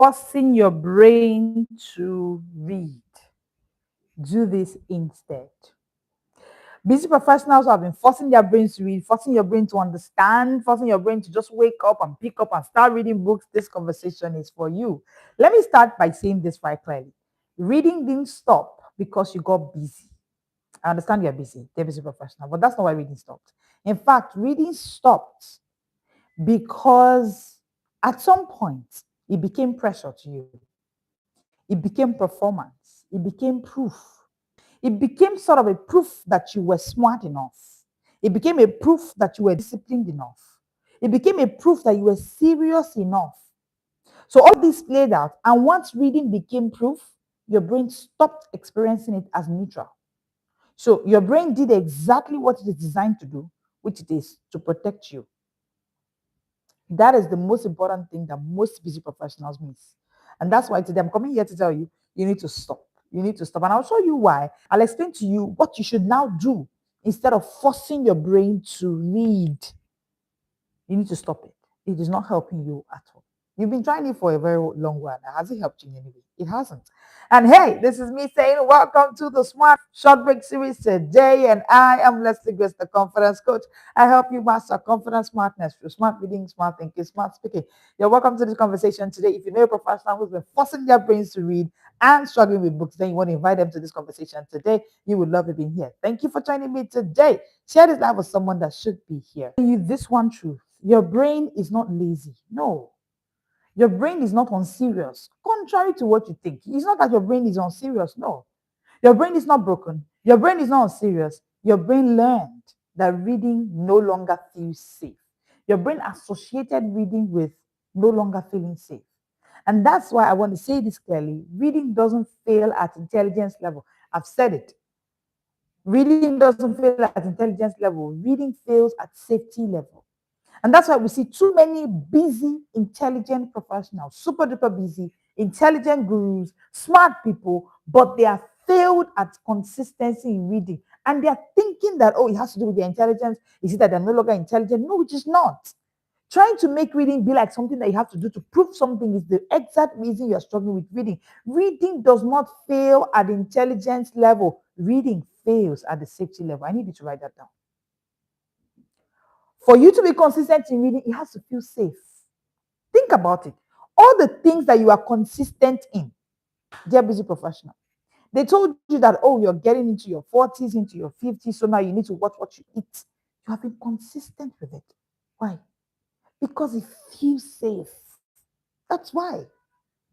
forcing your brain to read. Do this instead. Busy professionals who have been forcing their brains to read, forcing your brain to understand, forcing your brain to just wake up and pick up and start reading books. This conversation is for you. Let me start by saying this quite clearly. Reading didn't stop because you got busy. I understand you're busy, they're busy professional, but that's not why reading stopped. In fact, reading stopped because at some point it became pressure to you. It became performance. It became proof. It became sort of a proof that you were smart enough. It became a proof that you were disciplined enough. It became a proof that you were serious enough. So all this played out, and once reading became proof, your brain stopped experiencing it as neutral. So your brain did exactly what it is designed to do, which it is to protect you. That is the most important thing that most busy professionals miss. And that's why today I'm coming here to tell you, you need to stop. You need to stop. And I'll show you why. I'll explain to you what you should now do instead of forcing your brain to read. You need to stop it. It is not helping you at all. You've been trying it for a very long while now. Has it helped you in any way? It hasn't. And hey, this is me saying welcome to the Smart Short Break series today. And I am Leslie Grace, the confidence coach. I help you master confidence smartness through smart reading, smart thinking, smart speaking. You're welcome to this conversation today. If you know a professional who's been forcing their brains to read and struggling with books, then you want to invite them to this conversation today. You would love it being here. Thank you for joining me today. Share this live with someone that should be here. You this one truth. Your brain is not lazy. No. Your brain is not unserious. Contrary to what you think. It's not that your brain is unserious. No. Your brain is not broken. Your brain is not unserious. Your brain learned that reading no longer feels safe. Your brain associated reading with no longer feeling safe. And that's why I want to say this clearly. Reading doesn't fail at intelligence level. I've said it. Reading doesn't fail at intelligence level. Reading fails at safety level. And that's why we see too many busy, intelligent professionals, super duper busy, intelligent gurus, smart people, but they are failed at consistency in reading. And they are thinking that, oh, it has to do with their intelligence. Is it that they're no longer intelligent? No, it is not. Trying to make reading be like something that you have to do to prove something is the exact reason you're struggling with reading. Reading does not fail at the intelligence level. Reading fails at the safety level. I need you to write that down. For you to be consistent in reading, it has to feel safe. Think about it. All the things that you are consistent in, dear busy professional, they told you that, oh, you're getting into your 40s, into your 50s, so now you need to watch what you eat. You have been consistent with it. Why? Because it feels safe. That's why.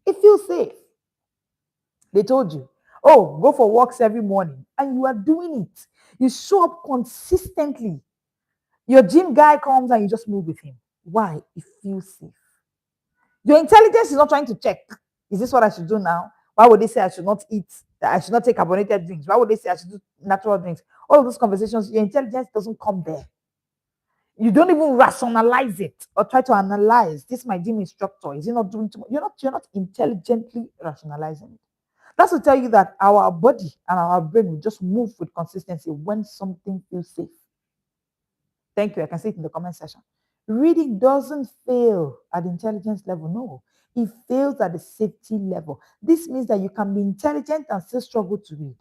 It feels safe. They told you, oh, go for walks every morning, and you are doing it. You show up consistently. Your gym guy comes and you just move with him. Why? It feels safe. Your intelligence is not trying to check. Is this what I should do now? Why would they say I should not eat? That I should not take carbonated drinks? Why would they say I should do natural drinks? All of those conversations, your intelligence doesn't come there. You don't even rationalize it or try to analyze. This my gym instructor. Is he not doing too much? You're not intelligently rationalizing it. That's to tell you that our body and our brain will just move with consistency when something feels safe. Thank you. I can see it in the comment section. Reading doesn't fail at the intelligence level. No, it fails at the safety level. This means that you can be intelligent and still struggle to read.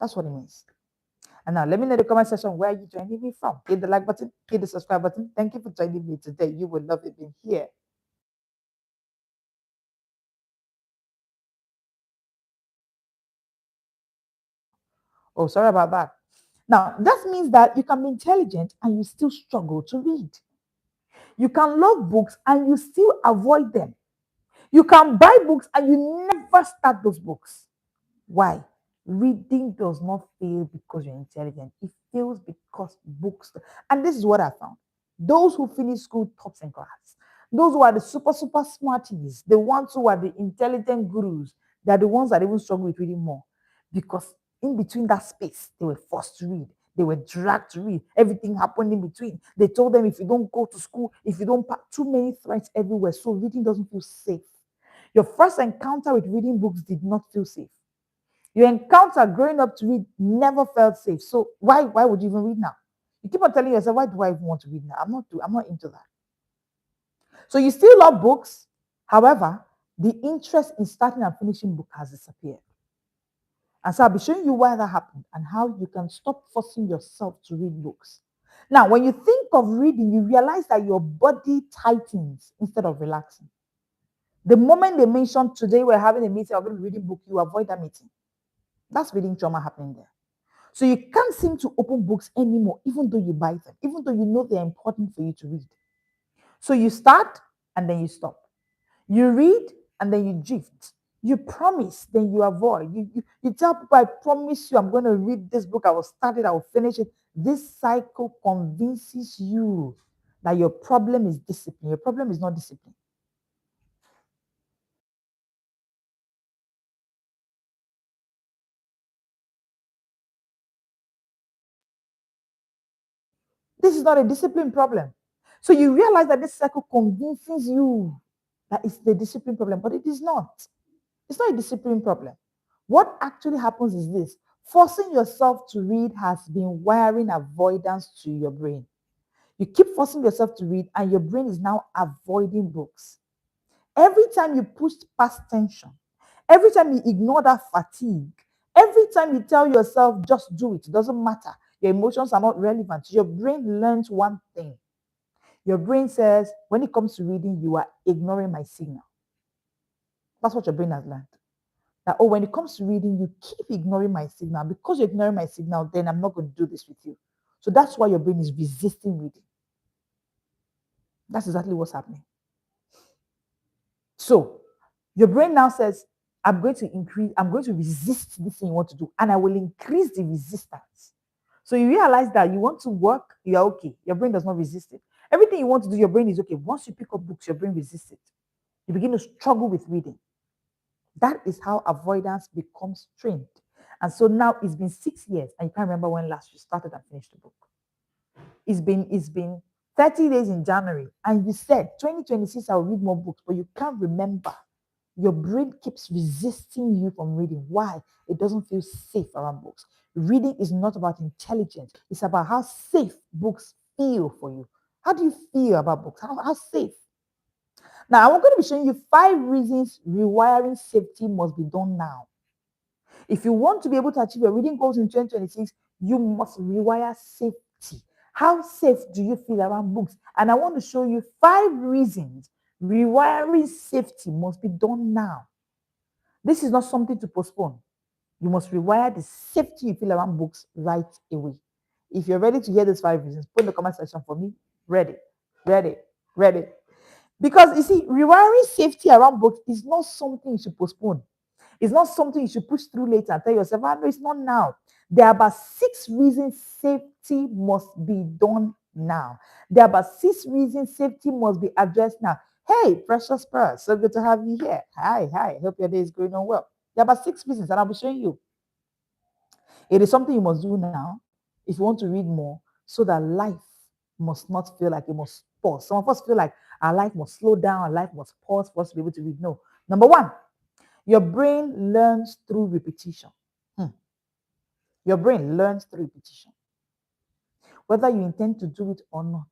That's what it means. And now let me know in the comment section where you joining me from. Hit the like button, hit the subscribe button. Thank you for joining me today. You will love it being here. Oh, sorry about that. Now, that means that you can be intelligent and you still struggle to read. You can love books and you still avoid them. You can buy books and you never start those books. Why? Reading does not fail because you're intelligent. It fails because books. And this is what I found. Those who finish school tops in class, those who are the super, super smarties, the ones who are the intelligent gurus, they're the ones that even struggle with reading more. Because in between that space, they were forced to read. They were dragged to read. Everything happened in between. They told them if you don't go to school, if you don't pack, too many threats everywhere. So reading doesn't feel safe. Your first encounter with reading books did not feel safe. Your encounter growing up to read never felt safe. So why would you even read now? You keep on telling yourself, why do I even want to read now? I'm not into that. So you still love books. However, The interest in starting and finishing book has disappeared. And so I'll be showing you why that happened and how you can stop forcing yourself to read books. Now, when you think of reading, you realize that your body tightens instead of relaxing. The moment they mention today we're having a meeting, I'm going to be reading book, you avoid that meeting. That's reading trauma happening there. So you can't seem to open books anymore, even though you buy them, even though you know they're important for you to read. So you start and then you stop. You read and then you drift. You promise, then you avoid. You tell people, I promise you, I'm going to read this book. I will start it, I will finish it. This cycle convinces you that your problem is discipline. Your problem is not discipline. This is not a discipline problem. So you realize that this cycle convinces you that it's the discipline problem, but it is not. It's not a discipline problem. What actually happens is this: forcing yourself to read has been wiring avoidance to your brain. You keep forcing yourself to read, and your brain is now avoiding books. Every time you push past tension, every time you ignore that fatigue, every time you tell yourself, just do it, it doesn't matter, your emotions are not relevant, your brain learns one thing. Your brain says, when it comes to reading, you are ignoring my signal. That's what your brain has learned. That, oh, when it comes to reading, you keep ignoring my signal. Because you're ignoring my signal, then I'm not going to do this with you. So that's why your brain is resisting reading. That's exactly what's happening. So your brain now says, I'm going to resist this thing you want to do, and I will increase the resistance. So you realize that you want to work, you're okay. Your brain does not resist it. Everything you want to do, your brain is okay. Once you pick up books, your brain resists it. You begin to struggle with reading. That is how avoidance becomes trained. And so now it's been 6 years, and you can't remember when last you started and finished the book. It's been 30 days in January, and you said 2026 I'll read more books, but you can't remember. Your brain keeps resisting you from reading. Why? It doesn't feel safe around books. Reading is not about intelligence, it's about how safe books feel for you. How do you feel about books? How safe? Now, I'm going to be showing you 5 reasons rewiring safety must be done now. If you want to be able to achieve your reading goals in 2026, you must rewire safety. How safe do you feel around books? And I want to show you 5 reasons rewiring safety must be done now. This is not something to postpone. You must rewire the safety you feel around books right away. If you're ready to hear these 5 reasons, put in the comment section for me. Ready, ready, ready. Because you see, rewiring safety around books is not something you should postpone. It's not something you should push through later and tell yourself, no, it's not now. There are about 6 reasons safety must be done now. There are about 6 reasons safety must be addressed now. Hey, precious pearl, so good to have you here. Hi. Hope your day is going on well. There are about 6 reasons, and I'll be showing you. It is something you must do now if you want to read more, so that life must not feel like it must pause. Some of us feel like our life must slow down, our life must pause for us to be able to read. No. Number one, your brain learns through repetition. Your brain learns through repetition. Whether you intend to do it or not,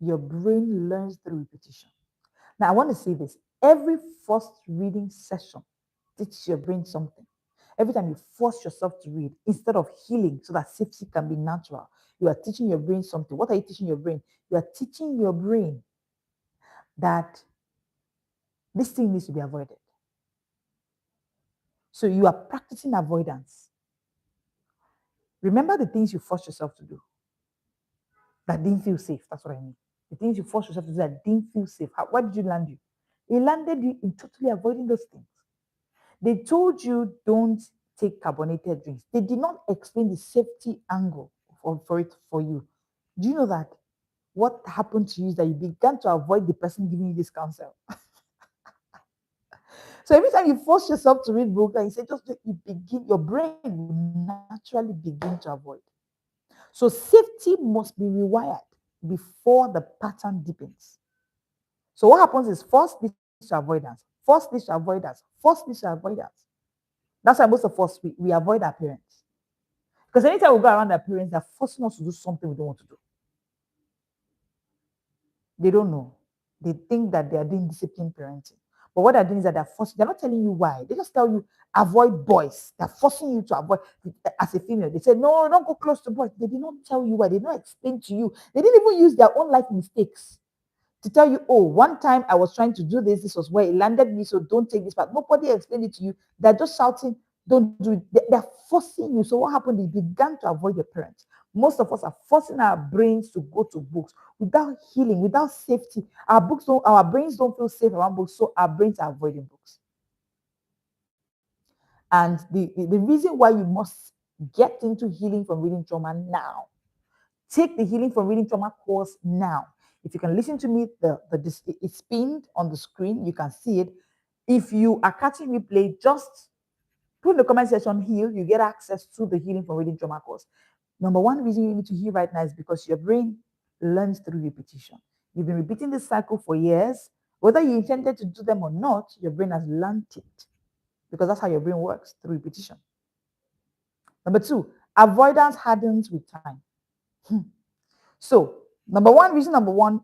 your brain learns through repetition. Now, I want to say this. Every first reading session teaches your brain something. Every time you force yourself to read, instead of healing so that safety can be natural, you are teaching your brain something. What are you teaching your brain? You are teaching your brain that this thing needs to be avoided. So you are practicing avoidance. Remember the things you forced yourself to do that didn't feel safe. That's what I mean. The things you forced yourself to do that didn't feel safe. Why did you land you? It landed you in totally avoiding those things. They told you don't take carbonated drinks. They did not explain the safety angle for it for you. Do you know that? What happened to you is that you began to avoid the person giving you this counsel. So every time you force yourself to read books and you say just you begin, your brain will naturally begin to avoid. So safety must be rewired before the pattern deepens. So what happens is first leads to avoidance, first leads to avoidance, first leads to avoidance. That's why most of us we avoid our parents. Because anytime we go around our parents, they're forcing us to do something we don't want to do. They don't know. They think that they are doing disciplined parenting. But what they're doing is that they're forcing, they're not telling you why. They just tell you avoid boys. They're forcing you to avoid as a female. They say, no, don't go close to boys. They did not tell you why. They did not explain to you. They didn't even use their own life mistakes to tell you, oh, one time I was trying to do this, this was where it landed me, so don't take this part. Nobody explained it to you. They're just shouting, don't do it. They're forcing you. So what happened? They began to avoid your parents. Most of us are forcing our brains to go to books without healing, without safety. Our brains don't feel safe around books, so our brains are avoiding books. And the reason why you must get into healing from reading trauma now, take the healing from reading trauma course now. If you can listen to me, it's pinned on the screen. You can see it. If you are catching replay, just put in the comment section heal. You get access to the healing from reading trauma course. Number one reason you need to heal right now is because your brain learns through repetition. You've been repeating this cycle for years. Whether you intended to do them or not, your brain has learned it because that's how your brain works, through repetition. Number two, avoidance hardens with time. So, number one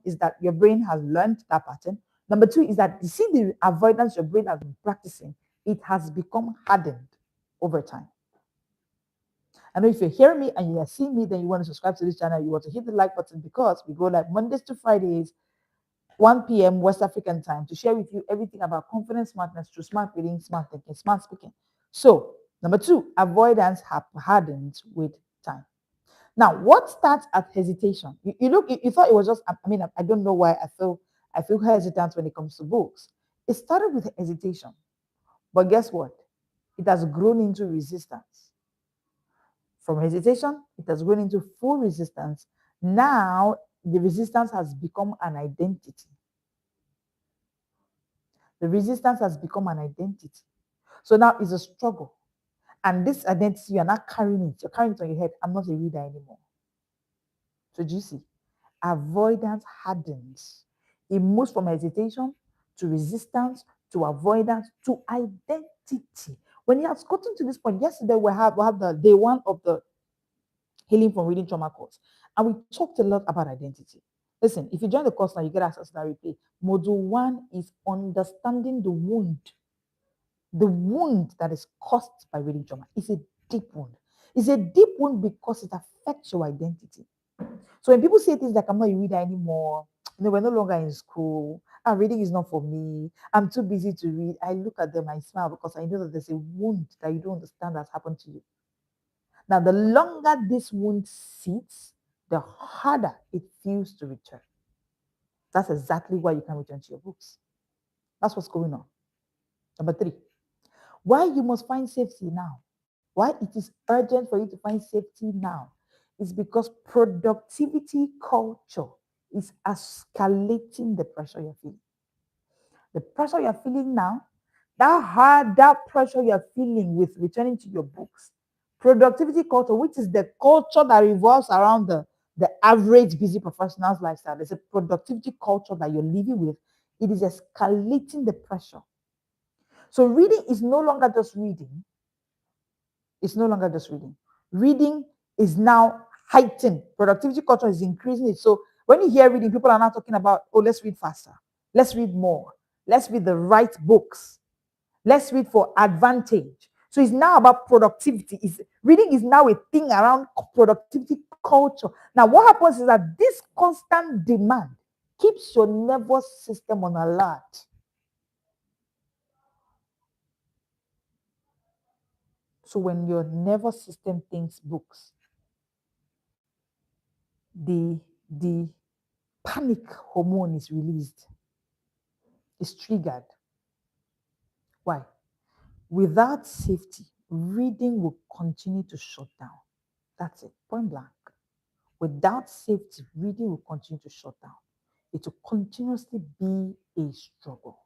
is that your brain has learned that pattern. Number two is that you see the avoidance your brain has been practicing, it has become hardened over time. I know if you're hearing me and you are seeing me, then you want to subscribe to this channel, you want to hit the like button because we go like Mondays to Fridays, 1 p.m. West African time to share with you everything about confidence, smartness through smart reading, smart thinking, smart speaking. So, number two, avoidance hardens with time. Now, what starts at hesitation? You thought it was just, I don't know why I feel hesitant when it comes to books. It started with hesitation, but guess what? It has grown into resistance. From hesitation, it has grown into full resistance. Now, the resistance has become an identity. The resistance has become an identity. So now it's a struggle. And this identity, you're not carrying it. You're carrying it on your head. I'm not a reader anymore. So do you see? Avoidance hardens. It moves from hesitation to resistance to avoidance to identity. When it has gotten to this point, yesterday we have the day one of the healing from reading trauma course, and we talked a lot about identity. Listen, if you join the course now, you get access to that replay. Module one is understanding the wound. The wound that is caused by reading trauma is a deep wound. It's a deep wound because it affects your identity. So when people say things like, I'm not a reader anymore, we're no longer in school, reading is not for me, I'm too busy to read, I look at them, I smile because I know that there's a wound that you don't understand that's happened to you. Now, the longer this wound sits, the harder it feels to return. That's exactly why you can return to your books. That's what's going on. Number three, why you must find safety now. Why it is urgent for you to find safety now is because productivity culture is escalating the pressure you're feeling. The pressure you're feeling now, that pressure you're feeling with returning to your books. Productivity culture, which is the culture that revolves around the average busy professional's lifestyle. There's a productivity culture that you're living with. It is escalating the pressure. So reading is no longer just reading. It's no longer just reading. Reading is now heightened. Productivity culture is increasing it. So when you hear reading, people are now talking about, oh, let's read faster. Let's read more. Let's read the right books. Let's read for advantage. So it's now about productivity. Reading is now a thing around productivity culture. Now, what happens is that this constant demand keeps your nervous system on alert. So when your nervous system thinks books, the panic hormone is released, is triggered. Why? Without safety, reading will continue to shut down. That's it, point blank. Without safety, reading will continue to shut down. It will continuously be a struggle.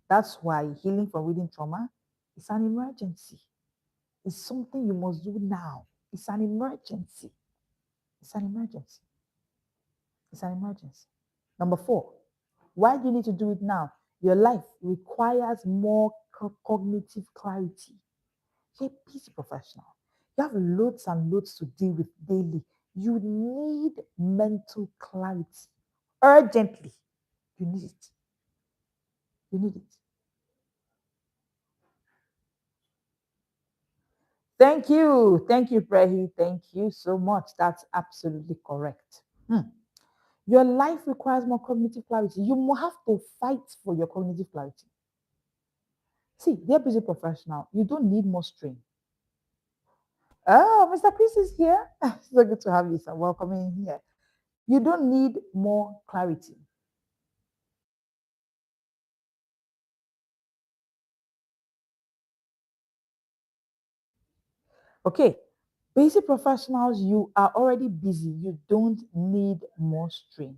That's why healing from reading trauma is an emergency. It's something you must do now. It's an emergency. It's an emergency. It's an emergency. Number four, why do you need to do it now? Your life requires more cognitive clarity. You're a busy professional. You have loads and loads to deal with daily. You need mental clarity urgently. You need it. You need it. Thank you. Thank you, Prehi. Thank you so much. That's absolutely correct. Your life requires more cognitive clarity. You will have to fight for your cognitive clarity. See, dear busy professional, you don't need more strain. Oh, Mr. Chris is here. So good to have you, sir. Welcome in here. You don't need more clarity. Okay, busy professionals, you are already busy. You don't need more strain.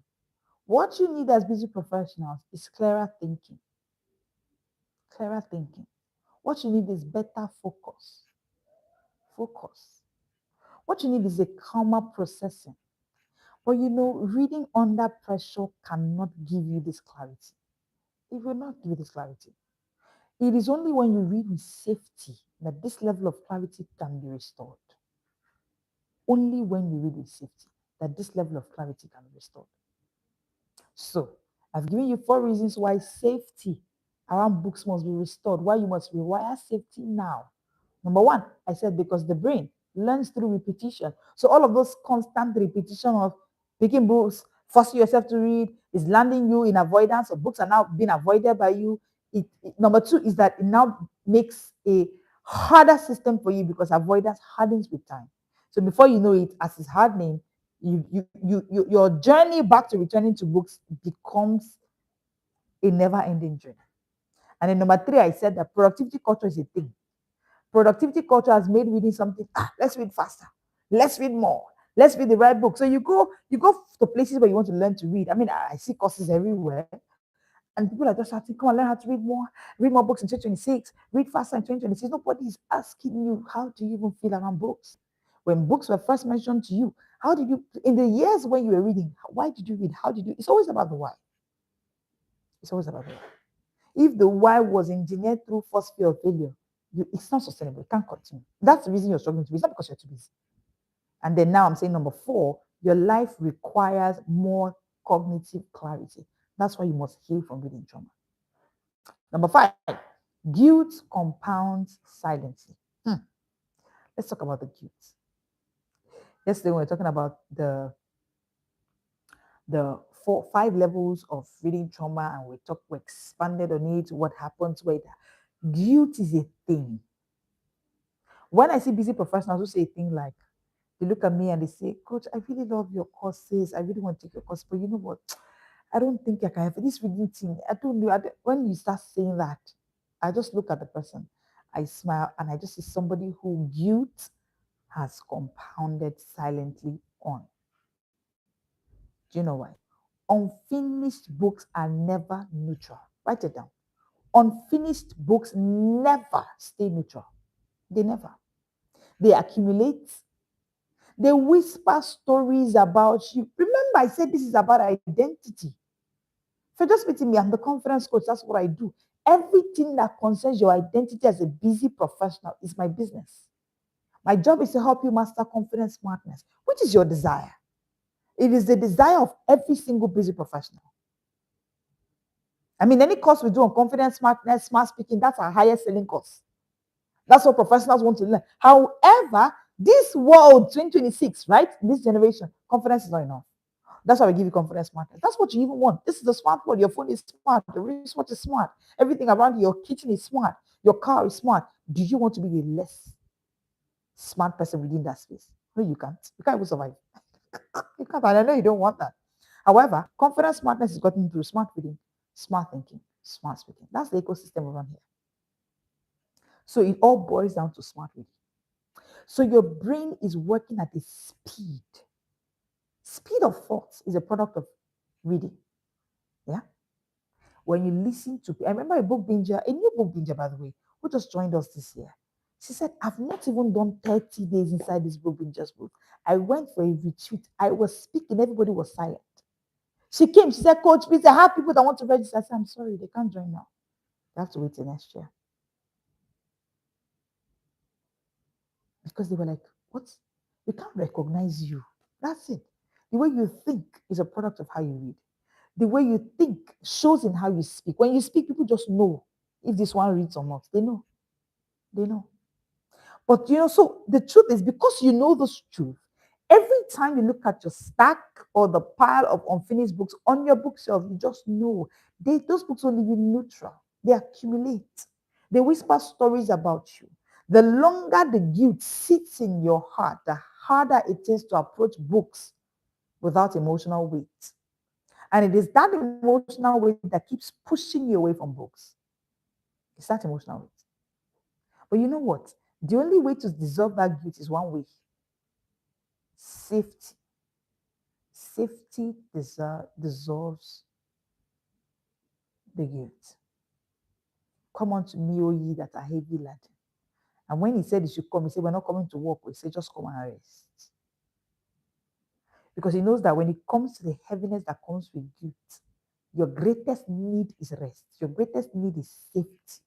What you need as busy professionals is clearer thinking. Clearer thinking. What you need is better focus. Focus. What you need is a calmer processing. But reading under pressure cannot give you this clarity. It will not give you this clarity. It is only when you read with safety that this level of clarity can be restored. Only when you read with safety that this level of clarity can be restored. So, I've given you 4 reasons why safety around books must be restored, why you must rewire safety now. Number one, I said because the brain learns through repetition. So all of those constant repetition of picking books, forcing yourself to read, is landing you in avoidance, or books are now being avoided by you. Number two is that it now makes a harder system for you because avoidance hardens with time. So before you know it, as it's hardening, your journey back to returning to books becomes a never-ending journey. And then number three, I said that productivity culture is a thing. Productivity culture has made reading something. Let's read faster. Let's read more. Let's read the right book. So you go to places where you want to learn to read. I mean, I see courses everywhere, and people are just asking, "Come on, learn how to read more books in 2026, read faster in 2026." Nobody is asking you how do you even feel around books. When books were first mentioned to you, how did you in the years when you were reading? Why did you read? How did you? It's always about the why. It's always about the why. If the why was engineered through first fear of failure, it's not sustainable. It can't continue. That's the reason you're struggling to be. It's not because you're too busy. And then now I'm saying number four, your life requires more cognitive clarity. That's why you must heal from reading trauma. Number five, guilt compounds silently. Let's talk about the guilt. Yesterday, we were talking about the 5 levels of reading trauma, and we expanded on it, what happens where guilt is a thing. When I see busy professionals who say a thing like, they look at me and they say, Coach, I really love your courses. I really want to take your course, but you know what? I don't think I can have this reading thing. I don't know. When you start saying that, I just look at the person, I smile, and I just see somebody who guilt has compounded silently on. Do you know why? Unfinished books are never neutral. Write it down. Unfinished books never stay neutral. They never. They accumulate. They whisper stories about you. Remember, I said this is about identity. So just meeting me, I'm the conference coach. That's what I do. Everything that concerns your identity as a busy professional is my business. My job is to help you master confidence smartness, which is your desire. It is the desire of every single busy professional. I mean, any course we do on confidence smartness, smart speaking, that's our highest selling course. That's what professionals want to learn. However, this world, 2026, right? This generation, confidence is not enough. That's why we give you confidence smartness. That's what you even want. This is the smart world. Your phone is smart. The wristwatch is smart. Everything around your kitchen is smart. Your car is smart. Do you want to be a less smart person within that space? No, you can't. You can't even survive. You can't. And I know you don't want that. However, confidence smartness is gotten through smart reading, smart thinking, smart speaking. That's the ecosystem around here. So it all boils down to smart reading. So your brain is working at a speed. Speed of thought is a product of reading. Yeah. When you listen to, I remember a new book binger, by the way, who just joined us this year. She said, I've not even done 30 days inside this book binger's book. I went for a retreat. I was speaking, everybody was silent. She came, she said, Coach, please, I have people that want to register. I said, I'm sorry, they can't join now. They have to wait till next year. Because they were like, what? We can't recognize you. That's it. The way you think is a product of how you read. The way you think shows in how you speak. When you speak, people just know if this one reads or not. They know. They know. But so the truth is, because you know this truth, every time you look at your stack or the pile of unfinished books on your bookshelf, you just know those books don't leave you neutral. They accumulate. They whisper stories about you. The longer the guilt sits in your heart, the harder it is to approach books without emotional weight. And it is that emotional weight that keeps pushing you away from books. It's that emotional weight. But you know what? The only way to dissolve that guilt is one way: safety. Safety dissolves the guilt. Come unto me, O ye that are heavy laden. And when he said he should come, he said, we're not coming to work. He said, just come and rest. Because he knows that when it comes to the heaviness that comes with guilt, your greatest need is rest. Your greatest need is safety.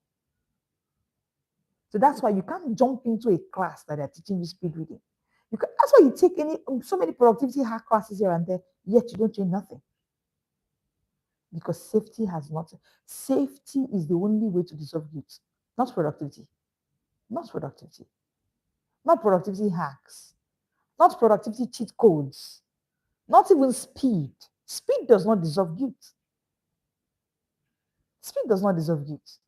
So that's why you can't jump into a class that they're teaching you speed reading. That's why you take so many productivity hack classes here and there, yet you don't change nothing. Because safety is the only way to dissolve guilt, not productivity. Not productivity. Not productivity hacks. Not productivity cheat codes. Not even speed. Speed does not dissolve guilt. Speed does not dissolve guilt.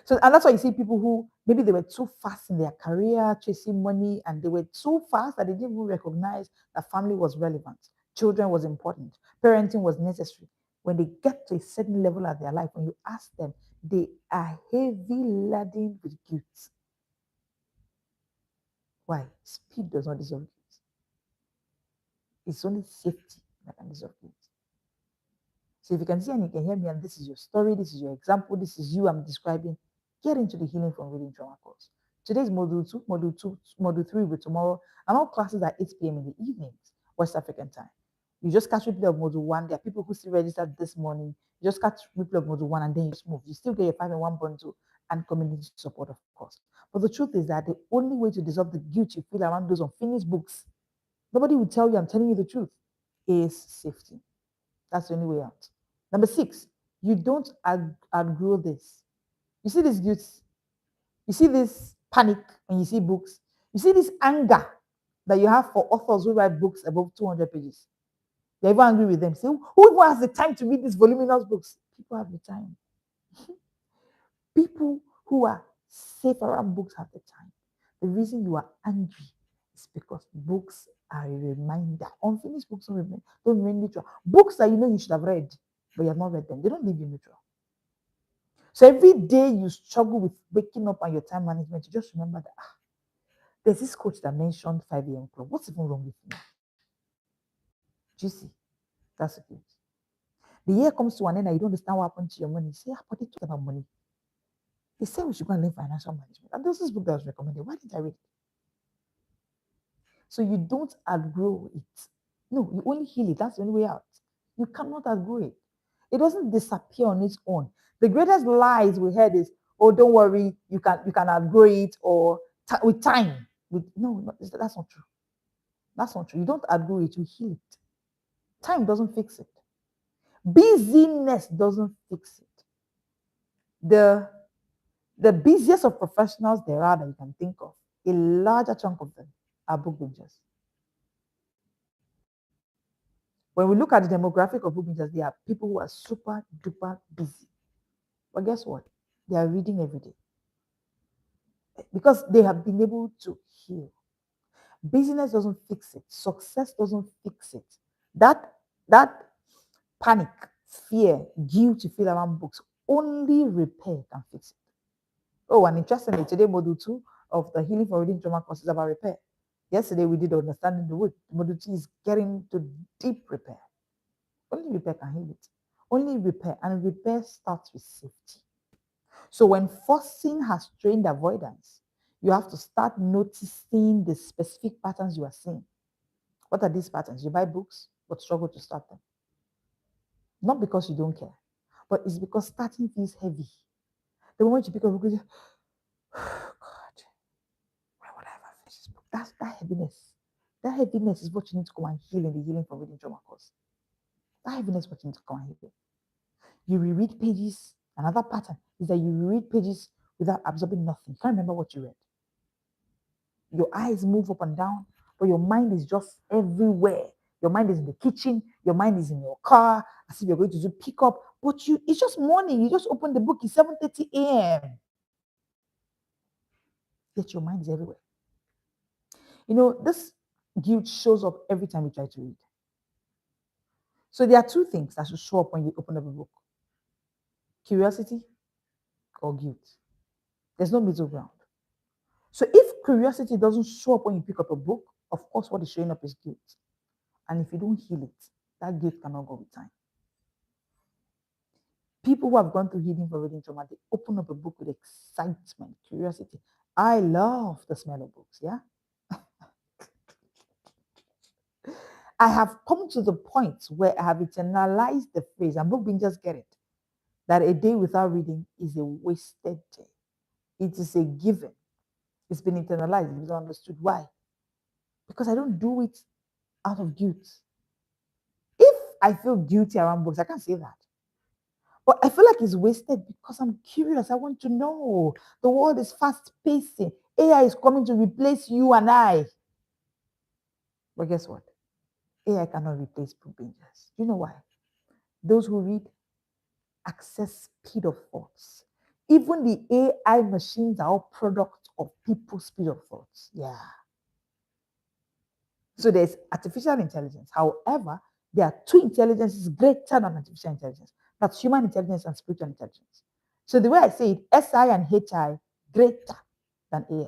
So, and that's why you see people who maybe they were too fast in their career, chasing money, and they were too fast that they didn't even recognize that family was relevant, children was important, parenting was necessary. When they get to a certain level of their life, when you ask them, they are heavy laden with guilt. Why? Speed does not dissolve guilt. It's only safety that can dissolve guilt. So if you can see and you can hear me, and this is your story, this is your example, this is you I'm describing, get into the Healing from Reading Trauma course. Today is module 3 with tomorrow, and all classes are 8 p.m. in the evenings, West African time. You just catch replay of module 1. There are people who still registered this morning. You just catch replay of module 1 and then you just move. You still get your 5-in-1 bundle and community support, of course. But the truth is that the only way to dissolve the guilt you feel around those unfinished books, nobody will tell you, I'm telling you the truth, is safety. That's the only way out. Number 6, you don't outgrow this. You see this guilt, you see this panic when you see books, you see this anger that you have for authors who write books above 200 pages. You're even angry with them. Say, who even has the time to read these voluminous books? People have the time. People who are safe around books have the time. The reason you are angry is because books are a reminder. Unfinished books don't remain neutral. Books that you know you should have read, but you have not read them, they don't leave you neutral. So every day you struggle with waking up and your time management, you just remember that there's this coach that mentioned 5 a.m. club. What's even wrong with me? Do you see? That's it. The year comes to an end and you don't understand what happened to your money. You say, but they talk about money. They said we should go and learn financial management. And there's this book that was recommended. Why didn't I read it? So you don't outgrow it. No, you only heal it. That's the only way out. You cannot outgrow it. It doesn't disappear on its own. The greatest lies we heard is, oh, don't worry, you can outgrow it, or with time. No, that's not true. That's not true. You don't outgrow it, you heal it. Time doesn't fix it. Busyness doesn't fix it. The busiest of professionals there are that you can think of, a larger chunk of them are book bingers. When we look at the demographic of book bingers, there are people who are super duper busy. But guess what? They are reading every day because they have been able to heal. Business doesn't fix it. Success doesn't fix it. That panic, fear, guilt you feel around books, only repair can fix it. Oh, and interestingly, today module 2 of the Healing for Reading Trauma course is about repair. Yesterday we did Understanding the Wood. Module 2 is getting to deep repair. Only repair can heal it. Only repair, and repair starts with safety. So when forcing has trained avoidance, you have to start noticing the specific patterns you are seeing. What are these patterns? You buy books, but struggle to start them. Not because you don't care, but it's because starting feels heavy. The moment you pick up a book, you say, oh, God, why would I ever finish this book? That's that heaviness. That heaviness is what you need to come and heal in the Healing from Reading Trauma course. That heaviness is what you need to come and heal. You reread pages. Another pattern is that you reread pages without absorbing nothing. You can't remember what you read. Your eyes move up and down, but your mind is just everywhere. Your mind is in the kitchen, your mind is in your car, as if you're going to do pickup. But it's just morning. You just open the book, it's 7:30 a.m. Yet your mind is everywhere. This guilt shows up every time you try to read. So there are two things that should show up when you open up a book: curiosity or guilt. There's no middle ground. So if curiosity doesn't show up when you pick up a book, of course, what is showing up is guilt. And if you don't heal it, that guilt cannot go with time. People who have gone through healing for reading trauma, they open up a book with excitement, curiosity. I love the smell of books, yeah? I have come to the point where I have internalized the phrase, and book being just get it, that a day without reading is a wasted day. It is a given. It's been internalized. It's understood. Why? Because I don't do it out of guilt. If I feel guilty around books, I can't say that. But I feel like it's wasted because I'm curious. I want to know. The world is fast pacing. AI is coming to replace you and I. But guess what? AI cannot replace book bingers. You know why? Those who read access speed of thoughts. Even the AI machines are all products of people's speed of thoughts. Yeah. So there's artificial intelligence. However, there are two intelligences greater than artificial intelligence. That's human intelligence and spiritual intelligence. So the way I say it, SI and HI greater than AI.